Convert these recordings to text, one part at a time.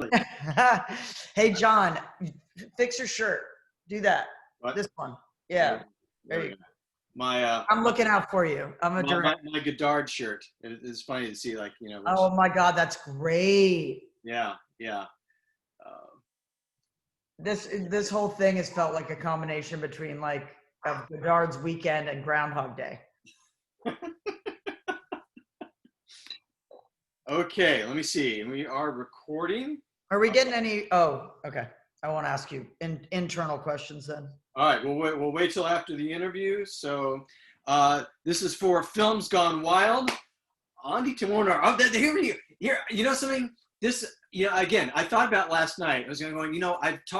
exactly. Hey, John, fix your shirt. Do that. What? This one. Yeah. There There we you go. My I'm looking out for you. I'm a direct. my Godard shirt. It's funny to see, like, which, Oh my God, that's great. yeah, yeah. Uh, This whole thing has felt like a combination between like of Godard's Weekend and Groundhog Day. okay, let me see. We are recording. Are we getting any? Oh, okay. I won't ask you internal questions then. All right, we'll wait till after the interview. So this is for Films Gone Wild. Ondi Timoner. Oh, here, you know something? This, again, I thought about last night. I was going,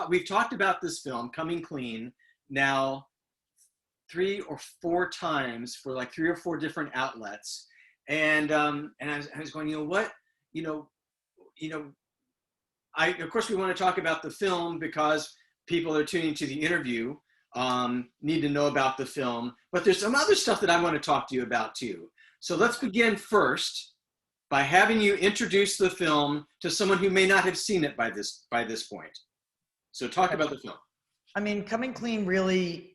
we've talked about this film, Coming Clean, now 3 or 4 times for like 3 or 4 different outlets. And I was going, of course we want to talk about the film because people are tuning to the interview need to know about the film, but there's some other stuff that I want to talk to you about too. So let's begin first by having you introduce the film to someone who may not have seen it by this point. So talk about the film. I mean, Coming Clean really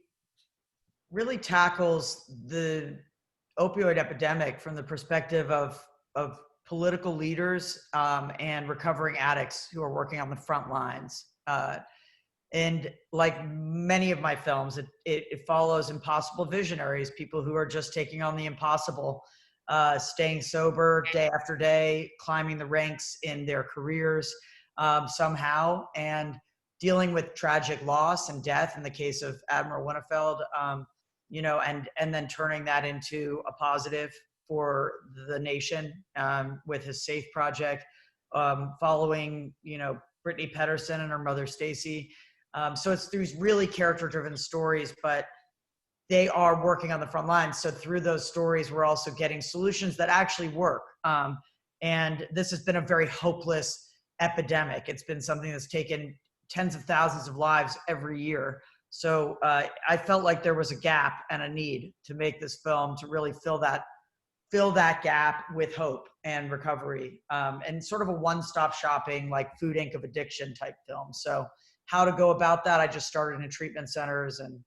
tackles the opioid epidemic from the perspective of political leaders and recovering addicts who are working on the front lines. And like many of my films, it follows impossible visionaries, people who are just taking on the impossible, staying sober day after day, climbing the ranks in their careers somehow, and dealing with tragic loss and death in the case of Admiral Winnefeld, and then turning that into a positive for the nation with his SAFE project, following, Brittany Pedersen and her mother, Stacy. So it's these really character-driven stories, but they are working on the front lines. So through those stories, we're also getting solutions that actually work. And this has been a very hopeless epidemic. It's been something that's taken tens of thousands of lives every year. So I felt like there was a gap and a need to make this film to really fill that gap with hope and recovery, and sort of a one-stop shopping, like Food Inc. of addiction type film. So how to go about that, I just started in treatment centers and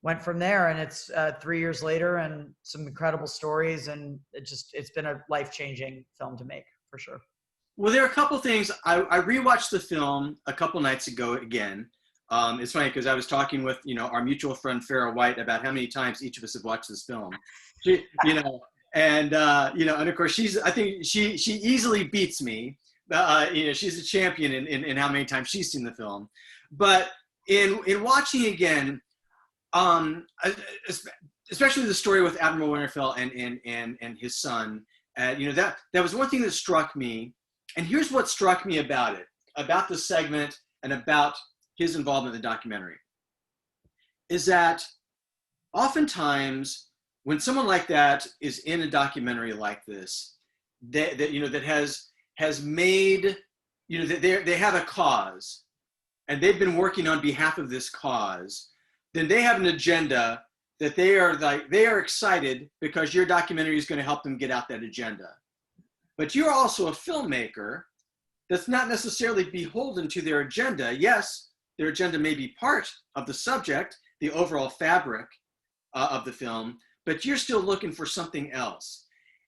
went from there. And it's 3 years later and some incredible stories. And it's been a life-changing film to make, for sure. Well, there are a couple things. I rewatched the film a couple nights ago again. It's funny because I was talking with, our mutual friend Farrah White about how many times each of us have watched this film. And of course I think she easily beats me. She's a champion in how many times she's seen the film. But in watching again, especially the story with Admiral Winterfell and his son, that was one thing that struck me. And here's what struck me about it, about the segment and about his involvement in the documentary, is that oftentimes when someone like that is in a documentary like this, that has made, they have a cause and they've been working on behalf of this cause, then they have an agenda that they are excited because your documentary is going to help them get out that agenda. But you're also a filmmaker that's not necessarily beholden to their agenda. Yes, their agenda may be part of the subject, the overall fabric of the film, but you're still looking for something else.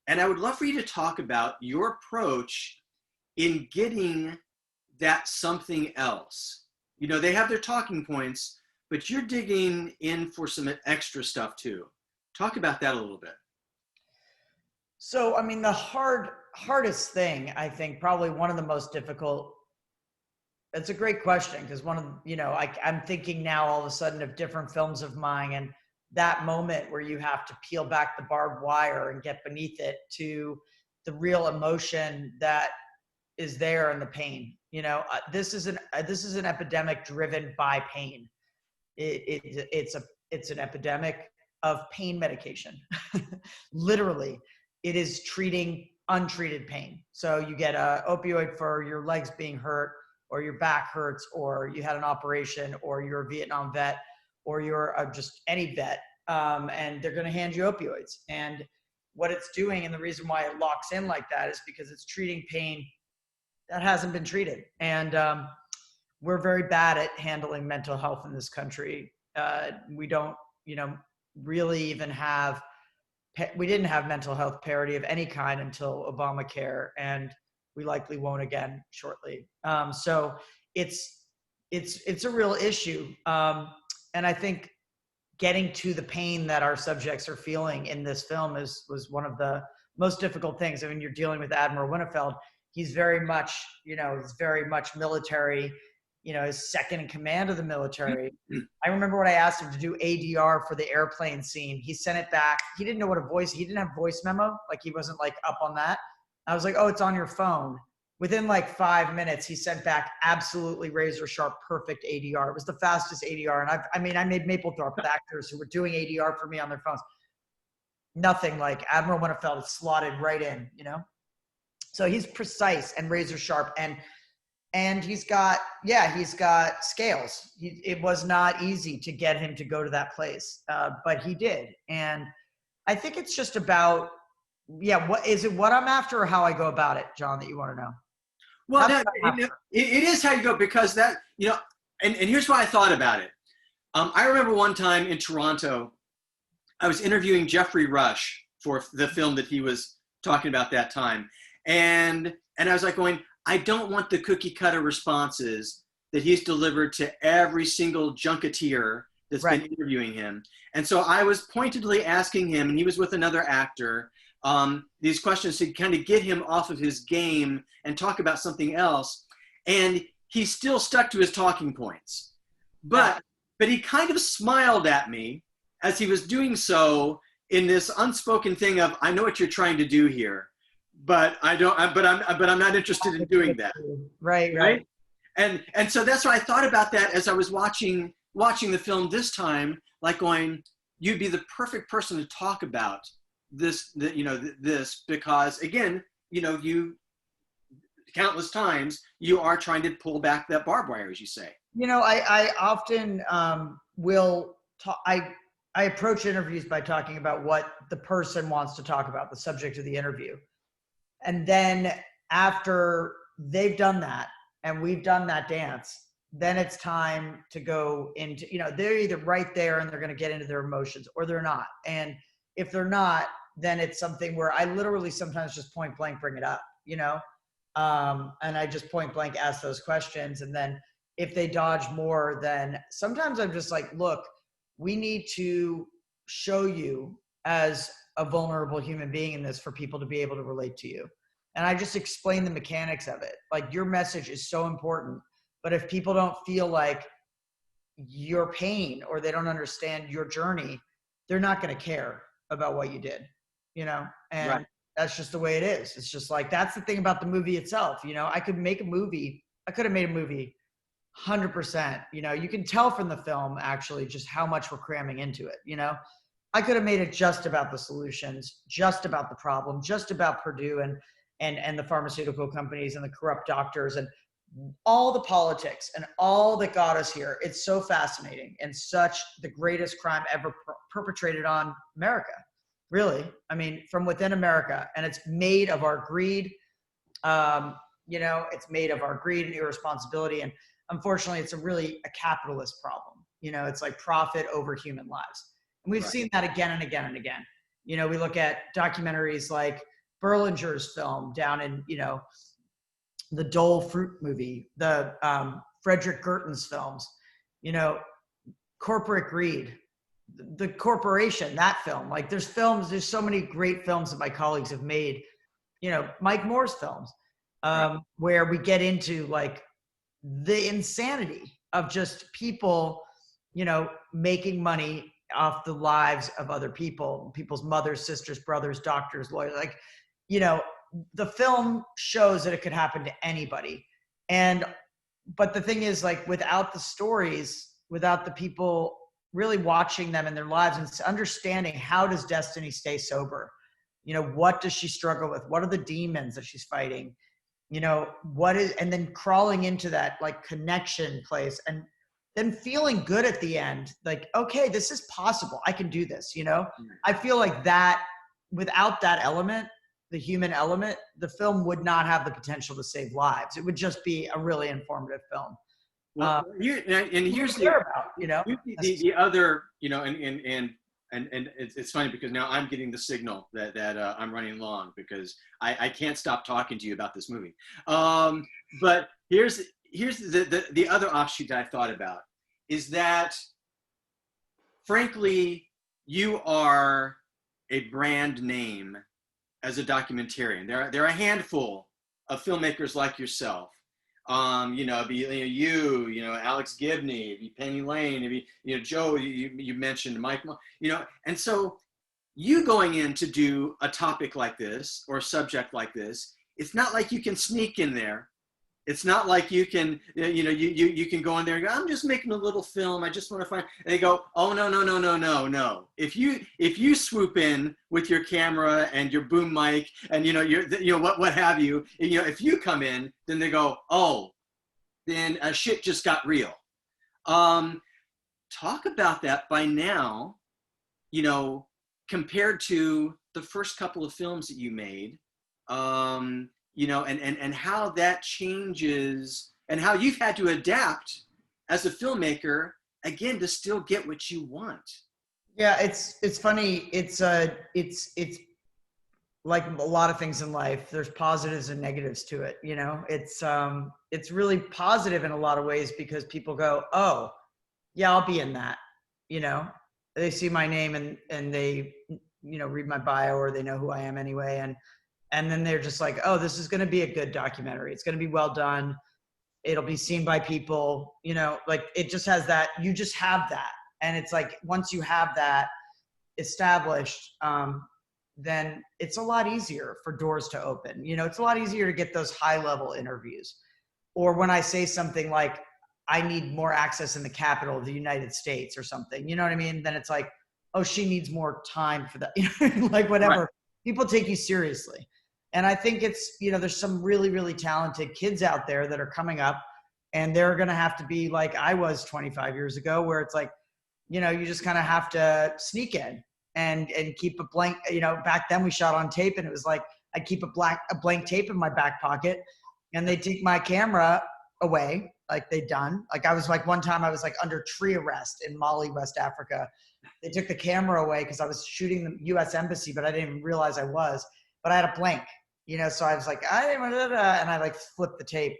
And I would love for you to talk about your approach in getting that something else. They have their talking points, but you're digging in for some extra stuff too. Talk about that a little bit. So, I mean, the hardest thing, I think, probably one of the most difficult, it's a great question, because I'm thinking now all of a sudden of different films of mine and that moment where you have to peel back the barbed wire and get beneath it to the real emotion that is there and the pain. This is an epidemic driven by pain. It's an epidemic of pain medication. Literally, it is treating untreated pain. So you get a opioid for your legs being hurt, or your back hurts, or you had an operation, or you're a Vietnam vet, or you're just any vet, and they're going to hand you opioids. And what it's doing, and the reason why it locks in like that, is because it's treating pain that hasn't been treated. And we're very bad at handling mental health in this country. We don't, really even have, we didn't have mental health parity of any kind until Obamacare, and we likely won't again shortly. So it's a real issue. And I think getting to the pain that our subjects are feeling in this film was one of the most difficult things. I mean, you're dealing with Admiral Winnefeld. He's very much, he's very much military, his second in command of the military. I remember when I asked him to do ADR for the airplane scene, he sent it back. He didn't know he didn't have voice memo. Like, he wasn't like up on that. I was like, oh, it's on your phone. Within like 5 minutes, he sent back absolutely razor sharp, perfect ADR. It was the fastest ADR. And I made Mapplethorpe with actors who were doing ADR for me on their phones. Nothing like Admiral Winnefeld. It's slotted right in, So he's precise and razor sharp, and he's got scales. It was not easy to get him to go to that place, but he did. And I think it's just about, what is it, what I'm after, or how I go about it, John, that you want to know? Well, it is how you go, because that, and here's why I thought about it. I remember one time in Toronto, I was interviewing Jeffrey Rush for the film that he was talking about that time. And I was like going, I don't want the cookie cutter responses that he's delivered to every single junketeer that's been interviewing him. And so I was pointedly asking him, and he was with another actor, these questions to kind of get him off of his game and talk about something else. And he still stuck to his talking points. But he kind of smiled at me as he was doing so, in this unspoken thing of, I know what you're trying to do here, but I'm not interested in doing that. Right. And so that's why I thought about that as I was watching the film this time, like going, you'd be the perfect person to talk about this, this, because again, you countless times you are trying to pull back that barbed wire, as you say. I often will talk. I approach interviews by talking about what the person wants to talk about, the subject of the interview. And then after they've done that and we've done that dance, then it's time to go into, they're either right there and they're going to get into their emotions, or they're not. And if they're not, then it's something where I literally sometimes just point blank bring it up, and I just point blank ask those questions. And then if they dodge more, then sometimes I'm just like, look, we need to show you as a vulnerable human being in this for people to be able to relate to you. And I just explain the mechanics of it. Like, your message is so important, but if people don't feel like your pain, or they don't understand your journey, they're not going to care about what you did, and that's just the way it is. It's just like, that's the thing about the movie itself. I could have made a movie 100%, you can tell from the film actually just how much we're cramming into it. I could have made it just about the solutions, just about the problem, just about Purdue and the pharmaceutical companies and the corrupt doctors and all the politics and all that got us here. It's so fascinating, and such the greatest crime ever perpetrated on America, really. I mean, from within America, and it's made of our greed. It's made of our greed and irresponsibility. And unfortunately, it's a capitalist problem. It's like profit over human lives. And we've seen that again and again and again. We look at documentaries like Berlinger's film down in, the Dole Fruit movie, the Frederick Gerten's films, corporate greed, the corporation, that film. Like, there's so many great films that my colleagues have made, Mike Moore's films, where we get into like the insanity of just people, making money off the lives of other people's mothers, sisters, brothers, doctors, lawyers. Like, the film shows that it could happen to anybody. But the thing is, like, without the stories, without the people really watching them in their lives and understanding, how does Destiny stay sober? What does she struggle with? What are the demons that she's fighting? And then crawling into that like connection place, and then feeling good at the end, like, okay, this is possible. I can do this. I feel like that, without that element, the human element, the film would not have the potential to save lives. It would just be a really informative film. Well, here's the, about, you know, the other, you know, and it's funny because now I'm getting the signal that I'm running long because I can't stop talking to you about this movie. But here's the other offshoot that I thought about is that, frankly, you are a brand name as a documentarian. There are a handful of filmmakers like yourself. You know, you know, Alex Gibney, be Penny Lane, you know, Joe, you mentioned Mike, you know, and so you going in to do a topic like this or a subject like this, it's not like you can sneak in there. It's not like you can, you know, you can go in there and go, I'm just making a little film. I just want to find, and they go, oh, no. If you swoop in with your camera and your boom mic and, you know, what have you, you know, if you come in, then they go, oh, then shit just got real. Talk about that by now, you know, compared to the first couple of films that you made. You know, and how that changes and how you've had to adapt as a filmmaker, again, to still get what you want. Yeah, it's funny. It's like a lot of things in life. There's positives and negatives to it. You know, it's really positive in a lot of ways because people go, oh, yeah, I'll be in that. You know, they see my name and they, you know, read my bio or they know who I am anyway. And then they're just like, oh, this is going to be a good documentary. It's going to be well done. It'll be seen by people, you know, like it just has that, you just have that. And it's like, once you have that established, then it's a lot easier for doors to open. You know, it's a lot easier to get those high level interviews. Or when I say something like, I need more access in the capital of the United States or something, you know what I mean? Then it's like, oh, she needs more time for that. You know, like whatever. Right. People take you seriously. And I think it's, you know, there's some really, really talented kids out there that are coming up and they're going to have to be like I was 25 years ago, where it's like, you know, you just kind of have to sneak in and keep a blank, you know, back then we shot on tape and it was like, I'd keep a blank tape in my back pocket and they'd take my camera away like they'd done. Like I was like, one time I was like under tree arrest in Mali, West Africa. They took the camera away because I was shooting the US Embassy, but I didn't even realize I was, but I had a blank. You know, so I was like, and I like flipped the tape.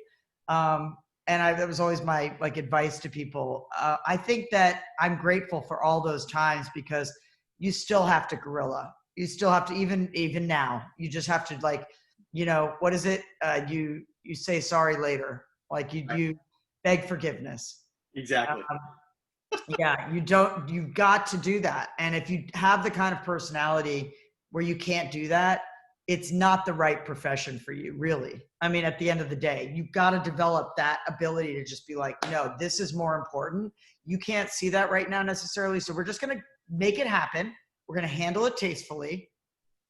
And that was always my like advice to people. I think that I'm grateful for all those times because you still have to guerrilla. You still have to, even now, you just have to like, you know, what is it? You say sorry later. Like you beg forgiveness. Exactly. Yeah, you've got to do that. And if you have the kind of personality where you can't do that, it's not the right profession for you, really. I mean, at the end of the day, you've got to develop that ability to just be like, no, this is more important. You can't see that right now necessarily. So we're just going to make it happen. We're going to handle it tastefully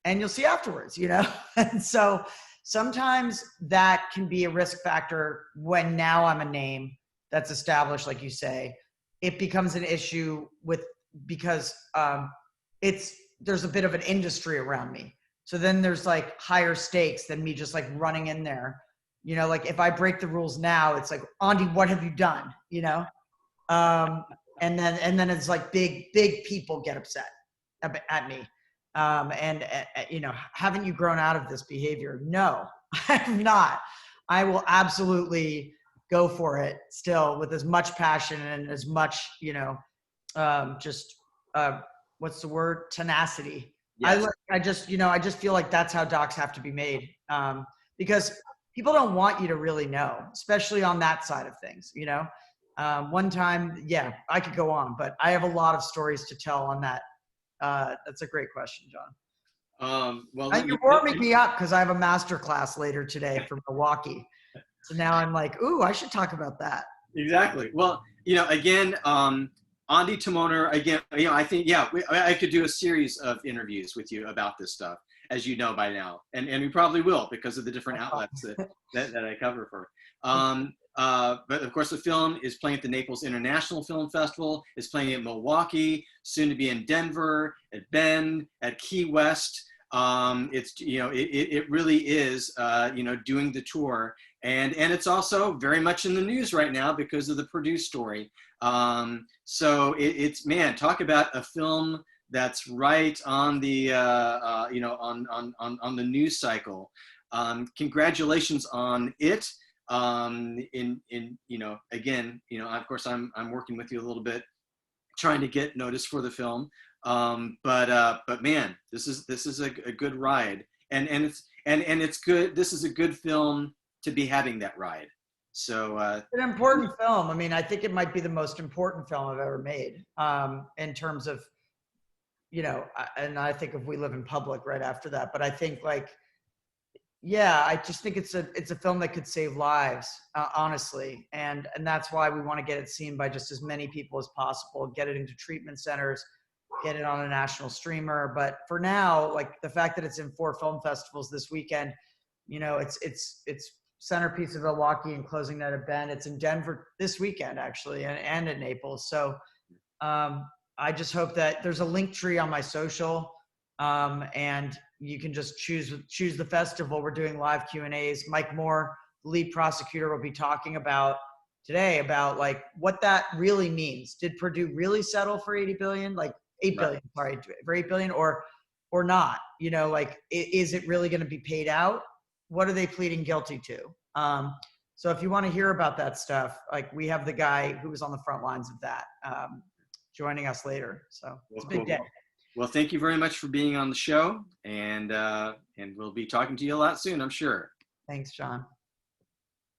and you'll see afterwards, you know? And so sometimes that can be a risk factor when now I'm a name that's established, like you say. It becomes an issue because there's a bit of an industry around me. So then there's like higher stakes than me just like running in there. You know, like if I break the rules now, it's like, Ondi, what have you done? You know? And then it's like big people get upset at me. You know, haven't you grown out of this behavior? No, I have not. I will absolutely go for it still with as much passion and as much, you know, what's the word? Tenacity. Yes. I just feel like that's how docs have to be made. Because people don't want you to really know, especially on that side of things, you know? One time, yeah, I could go on, but I have a lot of stories to tell on that. That's a great question, John. Well, you're warming me up because I have a master class later today for Milwaukee. So now I'm like, ooh, I should talk about that. Exactly. Well, you know, again, Ondi Timoner, again, you know, I think, yeah, I could do a series of interviews with you about this stuff, as you know by now. And we probably will because of the different outlets that I cover for. But of course, the film is playing at the Naples International Film Festival. It's playing in Milwaukee, soon to be in Denver, at Bend, at Key West. It's, it really is, doing the tour. And it's also very much in the news right now because of the Purdue story. So it's, man, talk about a film that's right on the, on the news cycle. Congratulations on it. Again, of course, I'm working with you a little bit, trying to get notice for the film. But man, this is a good ride, and it's good. This is a good film to be having that ride. So an important film. I mean, I think it might be the most important film I've ever made, in terms of, and I think if We Live in Public right after that. But I think, like, yeah, I just think it's a film that could save lives, honestly, and that's why we want to get it seen by just as many people as possible, get it into treatment centers, get it on a national streamer. But for now, like, the fact that it's in 4 film festivals this weekend, it's centerpiece of Milwaukee and closing night of Bend. It's in Denver this weekend, actually, and in Naples. So I just hope that there's a link tree on my social, and you can just choose the festival. We're doing live Q&As. Mike Moore, the lead prosecutor, will be talking about today about, like, what that really means. Did Purdue really settle for 80 billion? Like 8 billion, sorry, for 8 billion, or not? Like, is it really going to be paid out? What are they pleading guilty to? So if you want to hear about that stuff, like, we have the guy who was on the front lines of that, joining us later. So it's a big day. Well, thank you very much for being on the show, and we'll be talking to you a lot soon, I'm sure. Thanks, John.